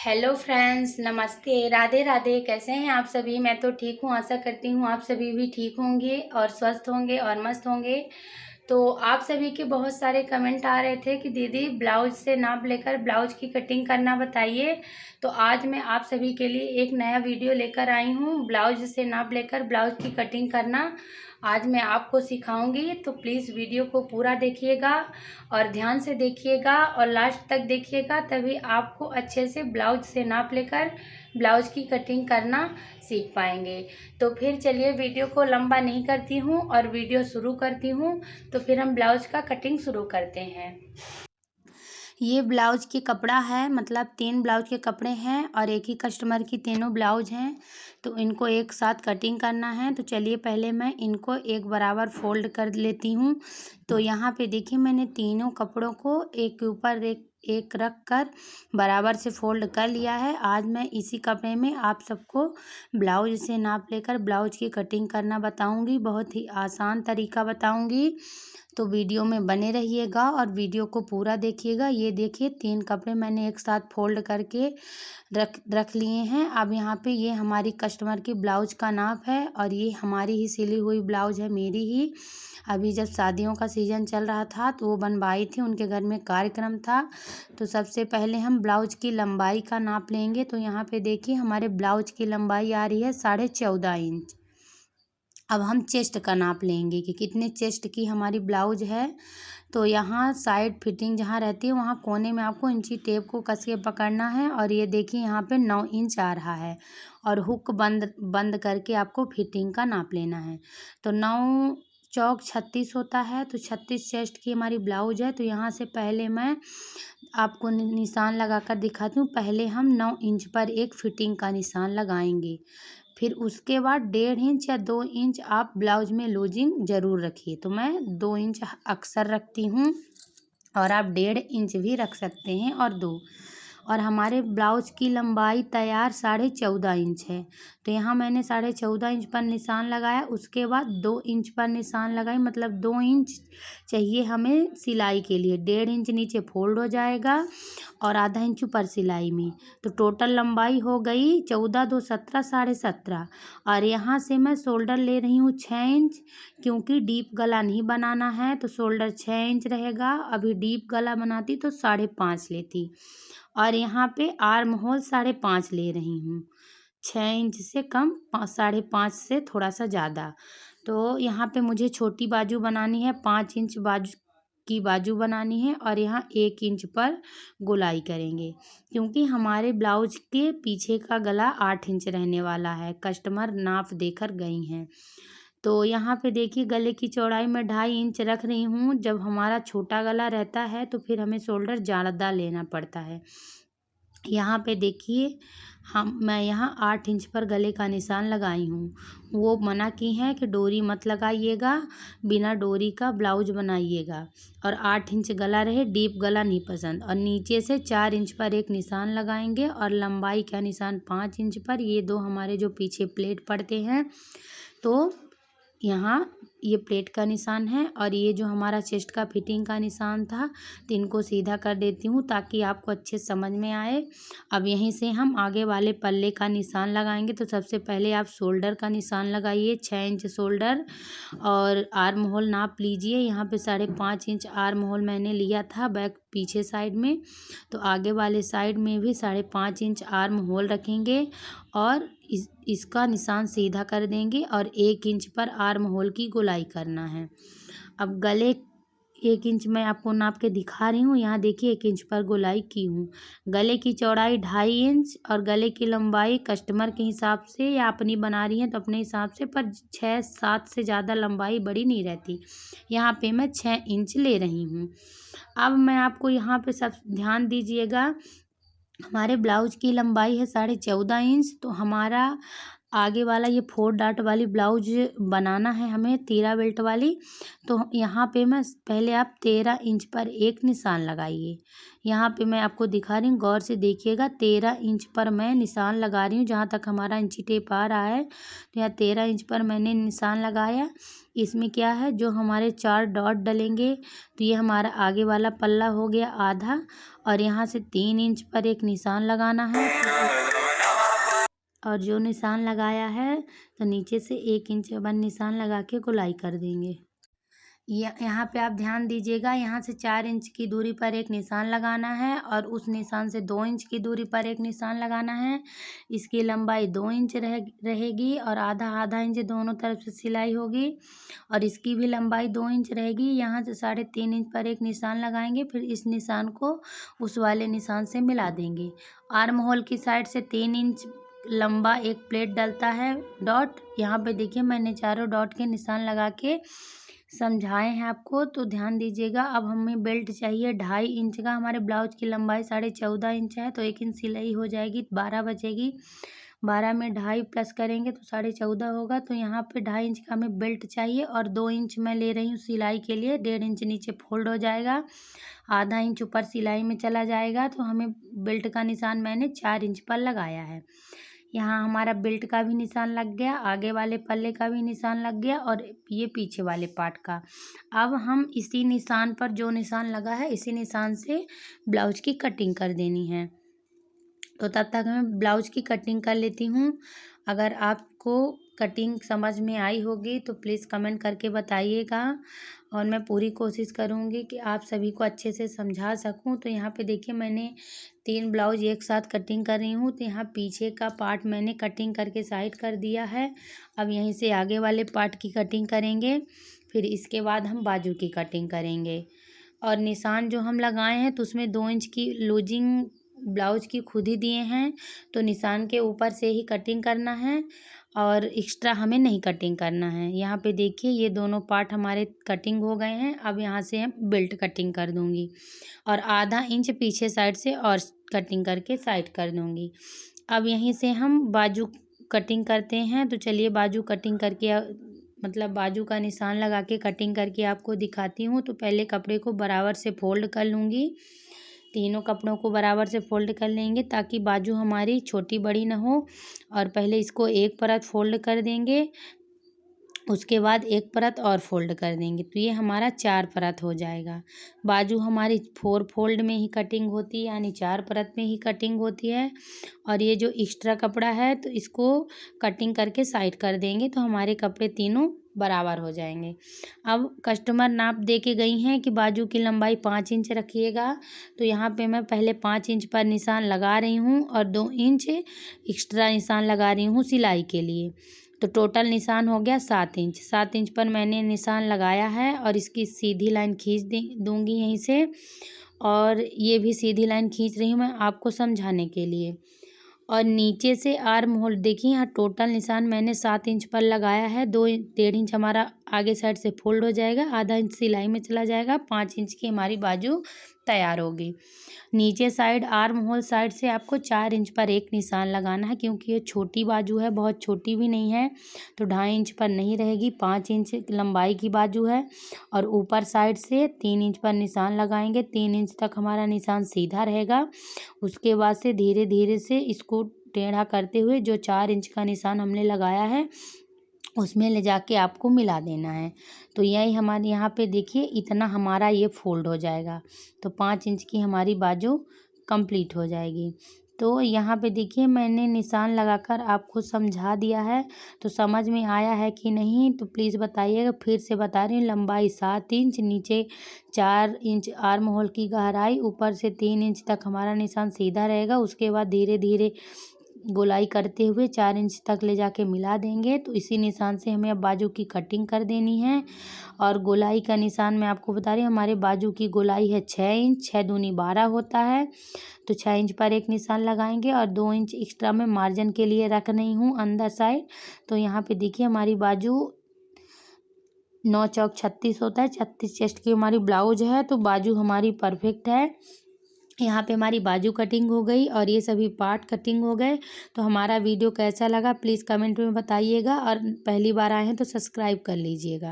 Hello friends, नमस्ते, राधे राधे। कैसे हैं आप सभी? मैं तो ठीक हूँ। आशा करती हूँ आप सभी भी ठीक होंगे और स्वस्थ होंगे और मस्त होंगे। तो आप सभी के बहुत सारे कमेंट आ रहे थे कि दीदी ब्लाउज से नाप लेकर ब्लाउज की कटिंग करना बताइए। तो आज मैं आप सभी के लिए एक नया वीडियो लेकर आई हूँ, ब्लाउज से नाप लेकर ब्लाउज की कटिंग करना। आज मैं आपको सिखाऊंगी, तो प्लीज़ वीडियो को पूरा देखिएगा और ध्यान से देखिएगा और लास्ट तक देखिएगा, तभी आपको अच्छे से ब्लाउज से नाप लेकर ब्लाउज की कटिंग करना सीख पाएंगे। तो फिर चलिए वीडियो को लंबा नहीं करती हूँ और वीडियो शुरू करती हूँ। तो फिर हम ब्लाउज का कटिंग शुरू करते हैं। ये ब्लाउज की कपड़ा है, मतलब 3 ब्लाउज के कपड़े हैं और एक ही कस्टमर की तीनों ब्लाउज हैं, तो इनको एक साथ कटिंग करना है। तो चलिए पहले मैं इनको एक बराबर फोल्ड कर लेती हूँ। तो यहाँ पे देखिए मैंने तीनों कपड़ों को एक के ऊपर एक रख कर बराबर से फोल्ड कर लिया है। आज मैं इसी कपड़े में आप सबको ब्लाउज से नाप लेकर ब्लाउज की कटिंग करना बताऊँगी, बहुत ही आसान तरीका बताऊँगी। तो वीडियो में बने रहिएगा और वीडियो को पूरा देखिएगा। ये देखिए 3 कपड़े मैंने एक साथ फोल्ड करके रख लिए हैं। अब यहाँ पे ये हमारी कस्टमर की ब्लाउज का नाप है और ये हमारी ही सिली हुई ब्लाउज है, मेरी ही। अभी जब शादियों का सीज़न चल रहा था तो वो बनवाई थी, उनके घर में कार्यक्रम था। तो सबसे पहले हम ब्लाउज की लंबाई का नाप लेंगे। तो यहाँ पे देखिए हमारे ब्लाउज की लंबाई आ रही है 14.5 इंच। अब हम चेस्ट का नाप लेंगे कि कितने चेस्ट की हमारी ब्लाउज है। तो यहाँ साइड फिटिंग जहाँ रहती है वहाँ कोने में आपको इंची टेप को कस के पकड़ना है और ये देखिए यहाँ पे 9 इंच आ रहा है और हुक बंद बंद करके आपको फिटिंग का नाप लेना है। तो 9 चौक 36 होता है, तो 36 चेस्ट की हमारी ब्लाउज है। तो यहाँ से पहले मैं आपको निशान लगाकर दिखाती हूँ। पहले हम 9 इंच पर एक फिटिंग का निशान लगाएंगे, फिर उसके बाद 1.5 इंच या 2 इंच आप ब्लाउज में लूजिंग ज़रूर रखिए। तो मैं 2 इंच अक्सर रखती हूँ और आप 1.5 इंच भी रख सकते हैं और 2। और हमारे ब्लाउज की लंबाई तैयार 14.5 इंच है। तो यहाँ मैंने 14.5 इंच पर निशान लगाया, उसके बाद 2 इंच पर निशान लगाई, मतलब 2 इंच चाहिए हमें सिलाई के लिए। 1.5 इंच नीचे फोल्ड हो जाएगा और आधा इंच ऊपर सिलाई में। तो टोटल लंबाई हो गई 14 2 17 17.5। और यहाँ से मैं शोल्डर ले रही हूँ 6 इंच, क्योंकि डीप गला नहीं बनाना है तो शोल्डर 6 इंच रहेगा। अभी डीप गला बनाती तो 5.5 लेती और यहाँ पे आर्म होल 5.5 ले रही हूँ। 6 इंच से कम, 5.5 से थोड़ा सा ज़्यादा। तो यहाँ पे मुझे छोटी बाजू बनानी है, 5 इंच बाजू की बाजू बनानी है और यहाँ 1 इंच पर गोलाई करेंगे, क्योंकि हमारे ब्लाउज के पीछे का गला 8 इंच रहने वाला है, कस्टमर नाप देकर गई हैं। तो यहाँ पे देखिए गले की चौड़ाई मैं 2.5 इंच रख रही हूँ। जब हमारा छोटा गला रहता है तो फिर हमें शोल्डर ज़्यादा लेना पड़ता है। यहाँ पे देखिए मैं यहाँ 8 इंच पर गले का निशान लगाई हूँ। वो मना की है कि डोरी मत लगाइएगा, बिना डोरी का ब्लाउज बनाइएगा और 8 इंच गला रहे, डीप गला नहीं पसंद। और नीचे से 4 इंच पर एक निशान लगाएंगे और लंबाई का निशान 5 इंच पर। ये 2 हमारे जो पीछे प्लेट पड़ते हैं, तो यहाँ ये प्लेट का निशान है और ये जो हमारा चेस्ट का फिटिंग का निशान था, तो इनको सीधा कर देती हूँ ताकि आपको अच्छे समझ में आए। अब यहीं से हम आगे वाले पल्ले का निशान लगाएंगे। तो सबसे पहले आप शोल्डर का निशान लगाइए, 6 इंच शोल्डर और आर्म होल नाप लीजिए। यहाँ पे 5.5 इंच आर्म होल मैंने लिया था बैक पीछे साइड में, तो आगे वाले साइड में भी 5.5 इंच आर्म होल रखेंगे और इसका निशान सीधा कर देंगे और 1 इंच पर आर्म होल की गोलाई करना है। अब गले 1 इंच मैं आपको नाप के दिखा रही हूँ। यहाँ देखिए 1 इंच पर गोलाई की हूँ। गले की चौड़ाई 2.5 इंच और गले की लंबाई कस्टमर के हिसाब से या अपनी बना रही हैं तो अपने हिसाब से, पर 6-7 से ज़्यादा लंबाई बड़ी नहीं रहती। यहाँ पे मैं 6 इंच ले रही हूँ। अब मैं आपको यहाँ पे सब ध्यान दीजिएगा, हमारे ब्लाउज की लंबाई है 14.5 इंच, तो हमारा आगे वाला ये 4 डॉट वाली ब्लाउज बनाना है हमें, तीरा बेल्ट वाली। तो यहाँ पे मैं पहले आप 13 इंच पर एक निशान लगाइए। यहाँ पे मैं आपको दिखा रही हूँ, गौर से देखिएगा। 13 इंच पर मैं निशान लगा रही हूँ, जहाँ तक हमारा इंची टेप आ रहा है। तो यहाँ 13 इंच पर मैंने निशान लगाया। इसमें क्या है, जो हमारे 4 डॉट डलेंगे, तो ये हमारा आगे वाला पल्ला हो गया आधा, और यहाँ से 3 इंच पर एक निशान लगाना है। और जो निशान लगाया है, तो नीचे से 1 इंच के बाद निशान लगा के गोलाई कर देंगे। यहाँ पे आप ध्यान दीजिएगा, यहाँ से 4 इंच की दूरी पर एक निशान लगाना है, और उस निशान से 2 इंच की दूरी पर एक निशान लगाना है। इसकी लंबाई 2 इंच रहेगी, और आधा आधा इंच दोनों तरफ से सिलाई होगी, और इसकी भी लंबाई 2 इंच रहेगी। यहाँ से 3.5 इंच पर एक निशान लगाएंगे, फिर इस निशान को उस वाले निशान से मिला देंगे। आर्म होल की साइड से 3 इंच लंबा एक प्लेट डलता है डॉट। यहाँ पे देखिए, मैंने चारों डॉट के निशान लगा के समझाए हैं आपको, तो ध्यान दीजिएगा। अब हमें बेल्ट चाहिए 2.5 इंच का। हमारे ब्लाउज की लंबाई 14.5 इंच है, तो 1 इंच सिलाई हो जाएगी, 12 बचेगी। 12 में 2.5 प्लस करेंगे तो 14.5 होगा। तो यहाँ पे 2.5 इंच का हमें बेल्ट चाहिए, और 2 इंच मैं ले रही हूँ सिलाई के लिए। 1.5 इंच नीचे फोल्ड हो जाएगा, आधा इंच ऊपर सिलाई में चला जाएगा। तो हमें बेल्ट का निशान मैंने 4 इंच पर लगाया है। यहाँ हमारा बेल्ट का भी निशान लग गया, आगे वाले पल्ले का भी निशान लग गया, और ये पीछे वाले पार्ट का। अब हम इसी निशान पर, जो निशान लगा है, इसी निशान से ब्लाउज की कटिंग कर देनी है। तो तब तक मैं ब्लाउज की कटिंग कर लेती हूँ। अगर आपको कटिंग समझ में आई होगी तो प्लीज़ कमेंट करके बताइएगा, और मैं पूरी कोशिश करूँगी कि आप सभी को अच्छे से समझा सकूँ। तो यहाँ पे देखिए, मैंने 3 ब्लाउज एक साथ कटिंग कर रही हूँ। तो यहाँ पीछे का पार्ट मैंने कटिंग करके साइड कर दिया है। अब यहीं से आगे वाले पार्ट की कटिंग करेंगे, फिर इसके बाद हम बाजू की कटिंग करेंगे। और निशान जो हम लगाए हैं, तो उसमें 2 इंच की लूजिंग ब्लाउज की खुद ही दिए हैं, तो निशान के ऊपर से ही कटिंग करना है, और एक्स्ट्रा हमें नहीं कटिंग करना है। यहाँ पे देखिए, ये दोनों पार्ट हमारे कटिंग हो गए हैं। अब यहाँ से हम बेल्ट कटिंग कर दूँगी, और आधा इंच पीछे साइड से और कटिंग करके साइड कर दूँगी। अब यहीं से हम बाजू कटिंग करते हैं। तो चलिए बाजू कटिंग करके मतलब बाजू का निशान लगा के कटिंग करके आपको दिखाती हूँ। तो पहले कपड़े को बराबर से फोल्ड कर लूँगी। तीनों कपड़ों को बराबर से फोल्ड कर लेंगे, ताकि बाजू हमारी छोटी बड़ी ना हो। और पहले इसको एक परत फोल्ड कर देंगे, उसके बाद एक परत और फोल्ड कर देंगे, तो ये हमारा 4 परत हो जाएगा। बाजू हमारी 4 फोल्ड में ही कटिंग होती है, यानी 4 परत में ही कटिंग होती है। और ये जो एक्स्ट्रा कपड़ा है, तो इसको कटिंग करके साइड कर देंगे, तो हमारे कपड़े तीनों बराबर हो जाएंगे। अब कस्टमर नाप दे के गई हैं कि बाजू की लंबाई 5 इंच रखिएगा। तो यहाँ पे मैं पहले 5 इंच पर निशान लगा रही हूँ, और 2 इंच एक्स्ट्रा निशान लगा रही हूँ सिलाई के लिए। तो टोटल निशान हो गया 7 इंच। 7 इंच पर मैंने निशान लगाया है, और इसकी सीधी लाइन खींच दूँगी यहीं से। और ये भी सीधी लाइन खींच रही हूँ मैं आपको समझाने के लिए। और नीचे से आर्म होल देखिए, यहाँ टोटल निशान मैंने 7 इंच पर लगाया है। 1.5 इंच हमारा आगे साइड से फोल्ड हो जाएगा, आधा इंच सिलाई में चला जाएगा, 5 इंच की हमारी बाजू तैयार होगी। नीचे साइड आर्म होल साइड से आपको 4 इंच पर एक निशान लगाना है, क्योंकि ये छोटी बाजू है, बहुत छोटी भी नहीं है। तो 2.5 इंच पर नहीं रहेगी, 5 इंच लंबाई की बाजू है। और ऊपर साइड से 3 इंच पर निशान लगाएंगे। 3 इंच तक हमारा निशान सीधा रहेगा। उसके बाद से धीरे धीरे से इसको टेढ़ा करते हुए, जो 4 इंच का निशान हमने लगाया है, उसमें ले जाके आपको मिला देना है। तो यही हमारे यहाँ पे देखिए, इतना हमारा ये फोल्ड हो जाएगा। तो 5 इंच की हमारी बाजू कंप्लीट हो जाएगी। तो यहाँ पे देखिए, मैंने निशान लगाकर आपको समझा दिया है। तो समझ में आया है कि नहीं, तो प्लीज़ बताइएगा। फिर से बता रही हूँ, लंबाई 7 इंच, नीचे 4 इंच आर्म होल की गहराई, ऊपर से 3 इंच तक हमारा निशान सीधा रहेगा। उसके बाद धीरे धीरे गोलाई करते हुए 4 इंच तक ले जाके मिला देंगे। तो इसी निशान से हमें अब बाजू की कटिंग कर देनी है। और गोलाई का निशान मैं आपको बता रही हूँ, हमारे बाजू की गोलाई है 6 इंच, 6 दूनी 12 होता है। तो 6 इंच पर एक निशान लगाएंगे, और 2 इंच एक्स्ट्रा मैं मार्जिन के लिए रख रही हूँ अंदर साइड। तो यहाँ पे देखिए, हमारी बाजू 9 चौक 36 होता है, 36 चेस्ट की हमारी ब्लाउज है। तो बाजू हमारी परफेक्ट है। यहाँ पे हमारी बाजू कटिंग हो गई और ये सभी पार्ट कटिंग हो गए। तो हमारा वीडियो कैसा लगा प्लीज़ कमेंट में बताइएगा और पहली बार आए हैं तो सब्सक्राइब कर लीजिएगा।